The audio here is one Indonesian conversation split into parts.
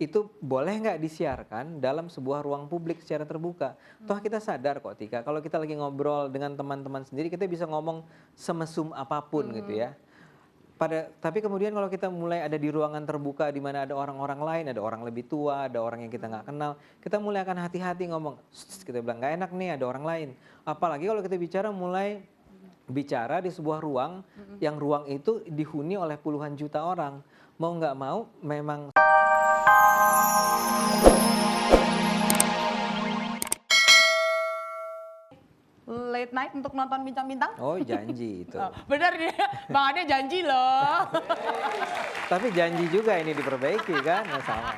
itu boleh nggak disiarkan dalam sebuah ruang publik secara terbuka. Toh kita sadar kok Tika, kalau kita lagi ngobrol dengan teman-teman sendiri kita bisa ngomong semesum apapun gitu ya. Tapi kemudian kalau kita mulai ada di ruangan terbuka di mana ada orang-orang lain, ada orang lebih tua, ada orang yang kita nggak kenal, kita mulai akan hati-hati ngomong, "Shh," kita bilang nggak enak nih ada orang lain. Apalagi kalau kita mulai bicara di sebuah ruang yang ruang itu dihuni oleh puluhan juta orang. Mau nggak mau memang. Late night untuk nonton Bincang Bintang? Oh, janji itu. Oh, benar dia, Bang Ade janji loh. Tapi janji juga ini diperbaiki kan, ya sama.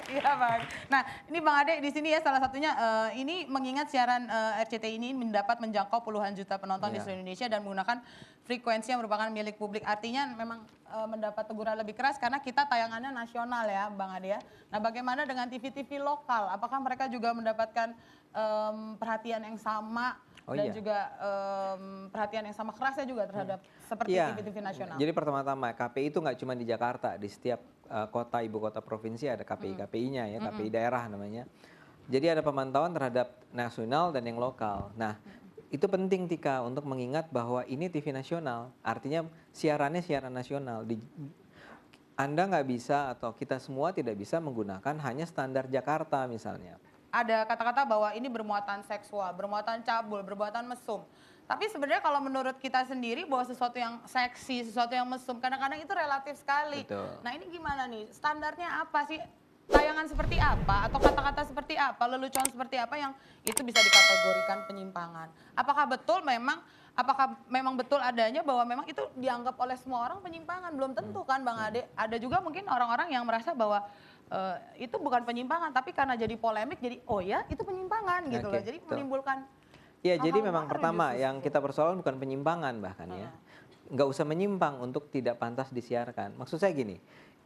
Iya Bang. Nah ini Bang Ade di sini ya salah satunya ini mengingat siaran RCTI ini mendapat menjangkau puluhan juta penonton di seluruh Indonesia dan menggunakan frekuensi yang merupakan milik publik. Artinya memang mendapat teguran lebih keras karena kita tayangannya nasional ya Bang Ade ya. Nah bagaimana dengan TV-TV lokal? Apakah mereka juga mendapatkan perhatian yang sama? Dan juga perhatian yang sama kerasnya juga terhadap seperti TV-TV nasional. Jadi pertama-tama KPI itu nggak cuma di Jakarta, di setiap kota ibu kota provinsi ada KPI-KPI-nya ya, KPI daerah namanya. Jadi ada pemantauan terhadap nasional dan yang lokal. Nah itu penting Tika untuk mengingat bahwa ini TV nasional, artinya siarannya siaran nasional. Anda nggak bisa atau kita semua tidak bisa menggunakan hanya standar Jakarta misalnya. Ada kata-kata bahwa ini bermuatan seksual, bermuatan cabul, bermuatan mesum. Tapi sebenarnya kalau menurut kita sendiri bahwa sesuatu yang seksi, sesuatu yang mesum, kadang-kadang itu relatif sekali. Betul. Nah ini gimana nih, standarnya apa sih? Tayangan seperti apa atau kata-kata seperti apa, lelucon seperti apa yang itu bisa dikategorikan penyimpangan? Apakah memang betul adanya bahwa memang itu dianggap oleh semua orang penyimpangan? Belum tentu kan Bang Ade. Ada juga mungkin orang-orang yang merasa bahwa itu bukan penyimpangan tapi karena jadi polemik jadi oh ya itu penyimpangan gitu loh. Jadi menimbulkan jadi memang pertama yang kita persoalan bukan penyimpangan bahkan ya. Nggak usah menyimpang untuk tidak pantas disiarkan. Maksud saya gini,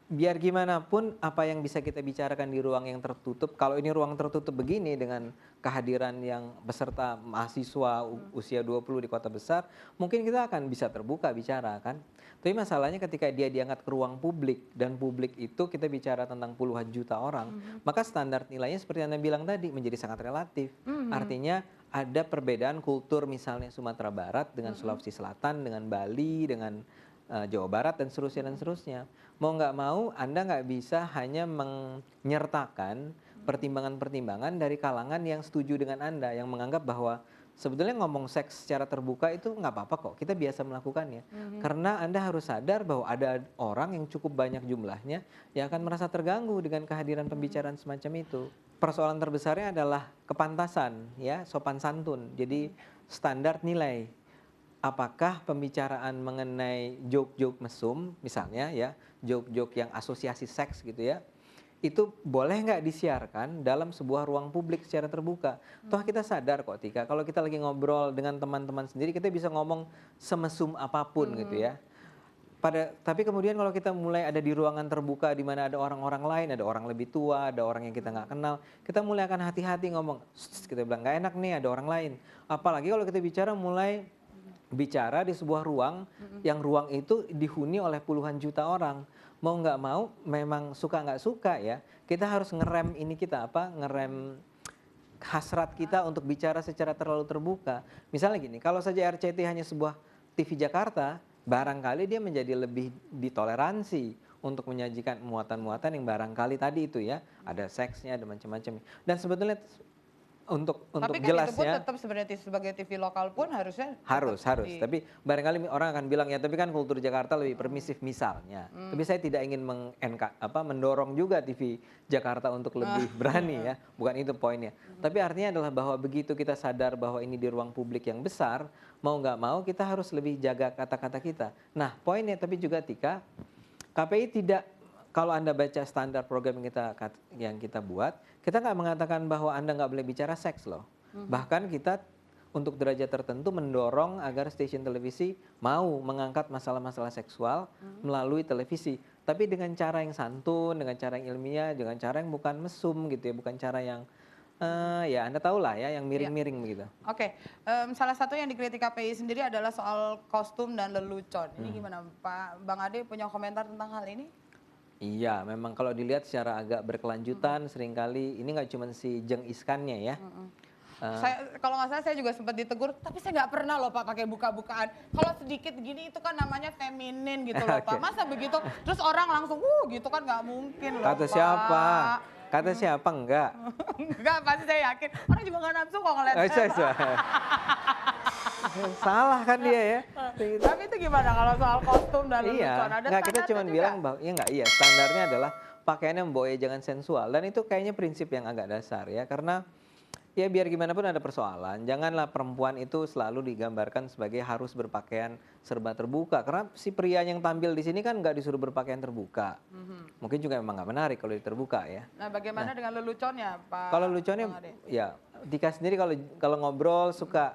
biar gimana pun apa yang bisa kita bicarakan di ruang yang tertutup, kalau ini ruang tertutup begini dengan kehadiran yang beserta mahasiswa usia 20 di kota besar, mungkin kita akan bisa terbuka bicara kan. Tapi masalahnya ketika dia diangkat ke ruang publik dan publik itu kita bicara tentang puluhan juta orang, maka standar nilainya seperti Anda bilang tadi menjadi sangat relatif. Artinya ada perbedaan kultur misalnya Sumatera Barat dengan Sulawesi Selatan, dengan Bali, dengan Jawa Barat dan seterusnya. Mau nggak mau Anda nggak bisa hanya menyertakan pertimbangan-pertimbangan dari kalangan yang setuju dengan Anda, yang menganggap bahwa sebetulnya ngomong seks secara terbuka itu nggak apa-apa kok, kita biasa melakukannya. Karena Anda harus sadar bahwa ada orang yang cukup banyak jumlahnya yang akan merasa terganggu dengan kehadiran pembicaraan semacam itu. Persoalan terbesarnya adalah kepantasan, ya, sopan santun. Jadi standar nilai. Apakah pembicaraan mengenai joke-joke mesum, misalnya ya, joke-joke yang asosiasi seks gitu ya, itu boleh nggak disiarkan dalam sebuah ruang publik secara terbuka. Toh kita sadar kok Tika, kalau kita lagi ngobrol dengan teman-teman sendiri kita bisa ngomong semesum apapun gitu ya. Tapi kemudian kalau kita mulai ada di ruangan terbuka di mana ada orang-orang lain, ada orang lebih tua, ada orang yang kita nggak kenal, kita mulai akan hati-hati ngomong, "Shh," kita bilang nggak enak nih ada orang lain. Apalagi kalau kita mulai bicara di sebuah ruang yang ruang itu dihuni oleh puluhan juta orang. Mau nggak mau memang suka nggak suka ya, kita harus ngerem ngerem hasrat kita untuk bicara secara terlalu terbuka. Misalnya gini, kalau saja RCTI hanya sebuah TV Jakarta, barangkali dia menjadi lebih ditoleransi untuk menyajikan muatan-muatan yang barangkali tadi itu ya, ada seksnya, ada macam-macam. Dan sebetulnya untuk tapi kan jelasnya, itu pun tetap sebenarnya sebagai TV lokal pun harusnya harus. Tapi barangkali orang akan bilang ya, tapi kan kultur Jakarta lebih permisif misalnya. Tapi saya tidak ingin mendorong juga TV Jakarta untuk lebih berani ya, bukan itu poinnya. Tapi artinya adalah bahwa begitu kita sadar bahwa ini di ruang publik yang besar, mau nggak mau kita harus lebih jaga kata-kata kita. Nah poinnya tapi juga Tika, KPI tidak. Kalau Anda baca standar program yang kita buat, kita nggak mengatakan bahwa Anda nggak boleh bicara seks loh. Bahkan kita untuk derajat tertentu mendorong agar stasiun televisi mau mengangkat masalah-masalah seksual melalui televisi. Tapi dengan cara yang santun, dengan cara yang ilmiah, dengan cara yang bukan mesum gitu ya, bukan cara yang ya Anda tahu lah ya, yang miring-miring begitu. Oke, salah satu yang dikritik KPI sendiri adalah soal kostum dan lelucon. Ini gimana Pak Bang Ade punya komentar tentang hal ini? Iya, memang kalau dilihat secara agak berkelanjutan seringkali ini nggak cuma si Jeng Iskannya ya. Saya kalau nggak salah saya juga sempat ditegur, tapi saya nggak pernah loh Pak pakai buka-bukaan. Kalau sedikit gini itu kan namanya feminin gitu loh Pak. Oke. Masa begitu terus orang langsung gitu kan nggak mungkin loh Kata Pak. siapa? Kata siapa enggak? Enggak, pasti saya yakin. Orang juga nggak nafsu kok ngeliat Eh, saya. saya- Salah kan dia ya. Tapi itu gimana kalau soal kostum dan Iya, lelucon? Ada nggak kita standarnya cuma juga? bilang bahwa ya nggak iya standarnya adalah pakaiannya membawa jangan sensual dan itu kayaknya prinsip yang agak dasar ya karena ya biar gimana pun ada persoalan janganlah perempuan itu selalu digambarkan sebagai harus berpakaian serba terbuka karena si pria yang tampil di sini kan nggak disuruh berpakaian terbuka mungkin juga memang nggak menarik kalau terbuka ya. Nah, bagaimana dengan leluconnya, Pak? Kalau lucunya Bang Ade? ya Dika sendiri kalau kalau ngobrol suka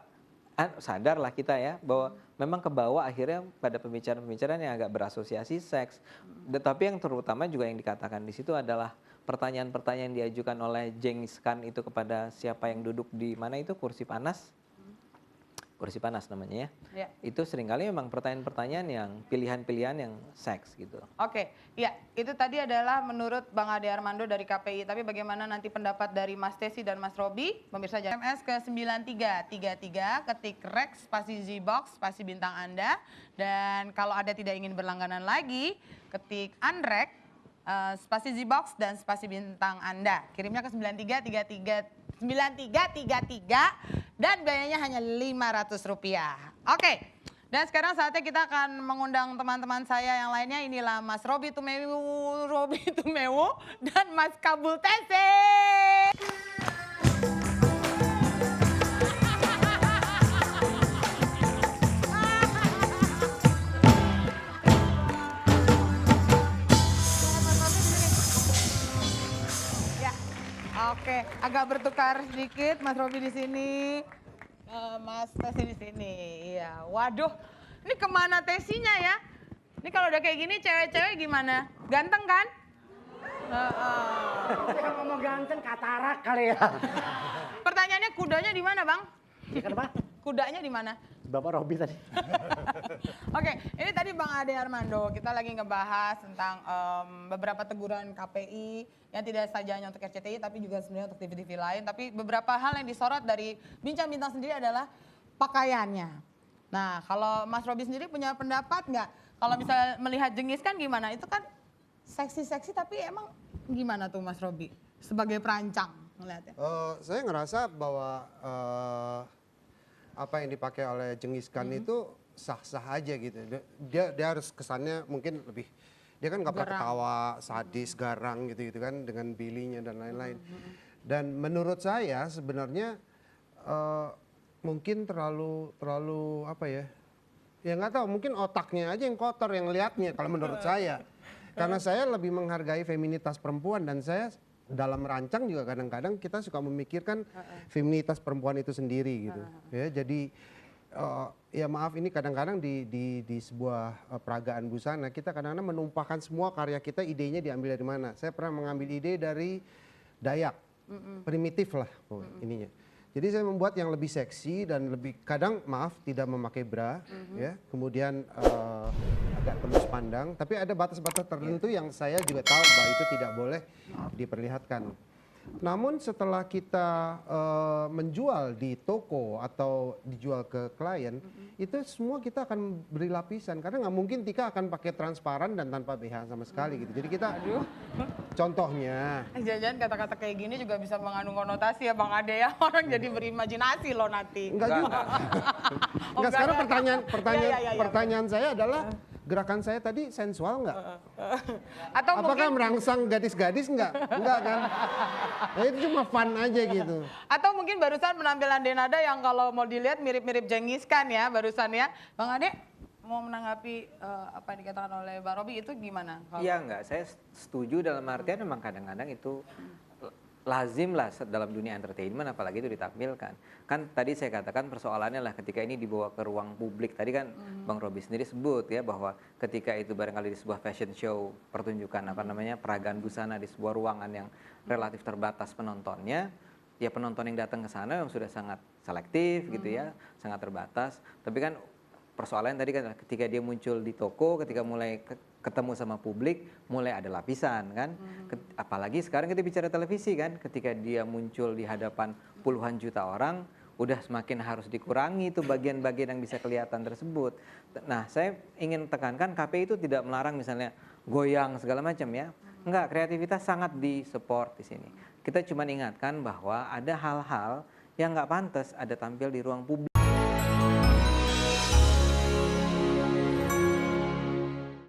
sadar lah kita ya bahwa memang kebawa akhirnya pada pembicaraan-pembicaraan yang agak berasosiasi seks. Tetapi yang terutama juga yang dikatakan di situ adalah pertanyaan-pertanyaan yang diajukan oleh Genghis Khan itu kepada siapa yang duduk di mana itu kursi panas. Kursi panas namanya ya. Ya. Itu seringkali memang pertanyaan-pertanyaan yang pilihan-pilihan yang seks gitu. Oke, ya itu tadi adalah menurut Bang Ade Armando dari KPI. Tapi bagaimana nanti pendapat dari Mas Tesi dan Mas Robi? Pemirsa jangan SMS ke 9333 ketik Rex spasi Z-Box spasi bintang Anda. Dan kalau Anda tidak ingin berlangganan lagi, ketik Andrek spasi Z-Box dan spasi bintang Anda. Kirimnya ke 9333 dan biayanya hanya Rp500. Oke. Dan sekarang saatnya kita akan mengundang teman-teman saya yang lainnya. Inilah Mas Robi Tumewu dan Mas Kabul Tese. Ya, oke, agak bertukar sedikit Mas Robi di sini, Mas Tesi di sini. Iya, waduh, ini kemana Tesinya ya? Ini kalau udah kayak gini cewek-cewek gimana? Ganteng kan? Saya ngomong ganteng katarak kali ya. Pertanyaannya kudanya di mana, Bang? Ya kenapa? Kudanya di mana? Bapak Robi tadi. Oke, ini tadi Bang Ade Armando, kita lagi ngebahas tentang beberapa teguran KPI yang tidak saja hanya untuk RCTI tapi juga sebenarnya untuk TV-TV lain. Tapi beberapa hal yang disorot dari Bincang Bintang sendiri adalah pakaiannya. Nah, kalau Mas Robi sendiri punya pendapat nggak? Kalau misalnya melihat Genghis kan gimana? Itu kan seksi-seksi tapi emang gimana tuh Mas Robi sebagai perancang ngeliatnya? Saya ngerasa bahwa apa yang dipakai oleh Genghis Khan itu sah-sah aja gitu. Dia harus kesannya mungkin lebih, dia kan nggak pernah Garang. ketawa, sadis, garang gitu kan dengan bilinya dan lain-lain. Dan menurut saya sebenarnya mungkin terlalu apa ya? Ya nggak tahu, mungkin otaknya aja yang kotor yang lihatnya kalau menurut saya. Karena saya lebih menghargai feminitas perempuan dan saya dalam merancang juga kadang-kadang kita suka memikirkan feminitas perempuan itu sendiri gitu. Ya, jadi ya maaf ini kadang-kadang di sebuah peragaan busana kita kadang-kadang menumpahkan semua karya kita, idenya diambil dari mana. Saya pernah mengambil ide dari Dayak, primitif lah ininya. Jadi saya membuat yang lebih seksi dan lebih kadang maaf tidak memakai bra, ya, kemudian agak tembus pandang, tapi ada batas-batas tertentu yang saya juga tahu bahwa itu tidak boleh diperlihatkan. Namun setelah kita menjual di toko atau dijual ke klien, itu semua kita akan beri lapisan karena nggak mungkin Tika akan pakai transparan dan tanpa BH sama sekali gitu. Jadi kita contohnya. Jangan-jangan kata-kata kayak gini juga bisa mengandung konotasi ya Bang Ade ya. Orang jadi berimajinasi loh nanti. Enggak juga. Oh, Enggak, sekarang enggak. Ya. pertanyaan saya adalah gerakan saya tadi sensual enggak? Atau Apakah mungkin merangsang gadis-gadis enggak? Enggak kan? Nah, itu cuma fun aja gitu. atau mungkin barusan penampilan Denada yang kalau mau dilihat mirip-mirip Genghis Khan ya barusan ya. Bang Ade mau menanggapi apa yang dikatakan oleh Bang Robi itu gimana? Iya enggak, saya setuju dalam artian memang kadang-kadang itu lazim lah dalam dunia entertainment apalagi itu ditampilkan. Kan tadi saya katakan persoalannya lah ketika ini dibawa ke ruang publik. Tadi kan Bang Robi sendiri sebut ya bahwa ketika itu barangkali di sebuah fashion show pertunjukan apa namanya peragaan busana di sebuah ruangan yang relatif terbatas penontonnya, ya penonton yang datang ke sana yang sudah sangat selektif gitu ya, sangat terbatas. Tapi kan persoalan tadi kan ketika dia muncul di toko, ketika mulai ketemu sama publik, mulai ada lapisan kan. Apalagi sekarang kita bicara televisi kan, ketika dia muncul di hadapan puluhan juta orang, udah semakin harus dikurangi itu bagian-bagian yang bisa kelihatan tersebut. Nah, saya ingin tekankan KPI itu tidak melarang misalnya goyang segala macam ya. Enggak, kreativitas sangat disupport di sini. Kita cuma ingatkan bahwa ada hal-hal yang nggak pantas ada tampil di ruang publik.